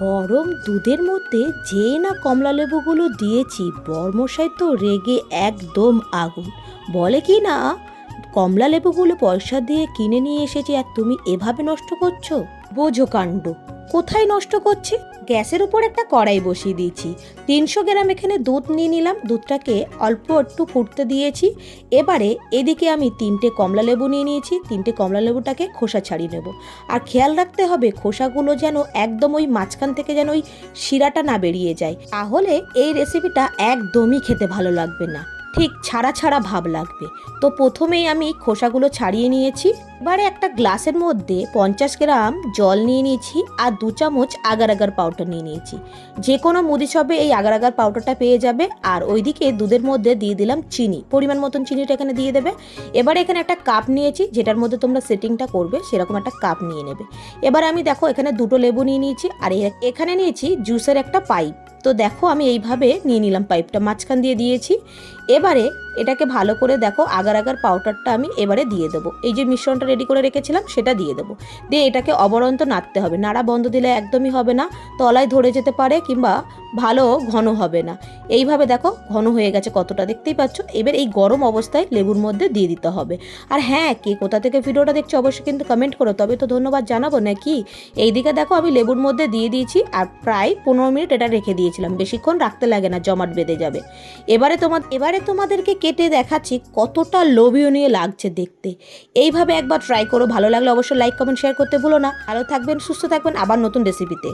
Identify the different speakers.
Speaker 1: গরম দুধের মধ্যে যে না কমলা লেবুগুলো দিয়েছি, বরমশাই তো রেগে একদম আগুন। বলে কি না, কমলা লেবুগুলো পয়সা দিয়ে কিনে নিয়ে এসেছি আর তুমি এভাবে নষ্ট করছো। বোঝো কাণ্ড। কোথায় নষ্ট করছি? গ্যাসের উপর একটা কড়াই বসিয়ে দিয়েছি, 300 গ্রাম এখানে দুধ নিয়ে নিলাম, দুধটাকে অল্প একটু ফুটতে দিয়েছি। এবারে এদিকে আমি 3টে কমলা লেবু নিয়ে নিয়েছি, 3টে কমলা লেবুটাকে খোসা ছাড়িয়ে নেব। আর খেয়াল রাখতে হবে খোসাগুলো যেন একদম ওই মাঝখান থেকে যেন ওই শিরাটা না বেরিয়ে যায়, তাহলে এই রেসিপিটা একদমই খেতে ভালো লাগবে না, ঠিক ছাড়া ছাড়া ভাব লাগবে। তো প্রথমেই আমি খোসাগুলো ছাড়িয়ে নিয়েছি। এবারে একটা গ্লাসের মধ্যে 50 গ্রাম জল নিয়ে নিয়েছি আর 2 চামচ আগার আগার পাউডার নিয়ে নিয়েছি। যে কোনো মুদি শপে এই আগার আগার পাউডারটা পেয়ে যাবে। আর ওইদিকে দুধের মধ্যে দিয়ে দিলাম চিনি, পরিমাণ মতন চিনিটা এখানে দিয়ে দেবে। এবারে এখানে একটা কাপ নিয়েছি, যেটার মধ্যে তোমরা সেটিংটা করবে সেরকম একটা কাপ নিয়ে নেবে। এবার আমি দেখো এখানে 2টো লেবু নিয়ে নিয়েছি আর এখানে নিয়েছি জুসের একটা পাইপ। তো দেখো আমি এইভাবে নিয়ে নিলাম, পাইপটা মাঝখান দিয়ে দিয়েছি। এবারে এটাকে ভালো করে দেখো আগার আগার পাউডারটা আমি এবারে দিয়ে দেবো, এই যে মিশ্রণটা রেডি করে রেখেছিলাম সেটা দিয়ে দেবো। দিয়ে এটাকে অবরন্ত নাড়তে হবে, নাড়া বন্ধ দিলে একদমই হবে না, তলায় ধরে যেতে পারে কিংবা ভালো ঘন হবে না। এইভাবে দেখো ঘন হয়ে গেছে কতটা, দেখতেই পাচ্ছ। এবার এই গরম অবস্থায় লেবুর মধ্যে দিয়ে দিতে হবে। আর হ্যাঁ, কে কোথা থেকে ভিডিওটা দেখছো অবশ্যই কিন্তু কমেন্ট করো, তবে তো ধন্যবাদ জানাবো নাকি। এইদিকে দেখো আমি লেবুর মধ্যে দিয়ে দিয়েছি আর প্রায় 15 মিনিট এটা রেখে দিয়েছিলাম, বেশিক্ষণ রাখতে লাগে না, জমাট বেঁধে যাবে। এবারে তোমাদেরকে কেটে দেখাচ্ছি কতটা লোভনীয় লাগছে দেখতে। এইভাবে একবার ট্রাই করো, ভালো লাগলে অবশ্যই লাইক কমেন্ট শেয়ার করতে ভুলো না। ভালো থাকবেন, সুস্থ থাকবেন, আবার নতুন রেসিপিতে।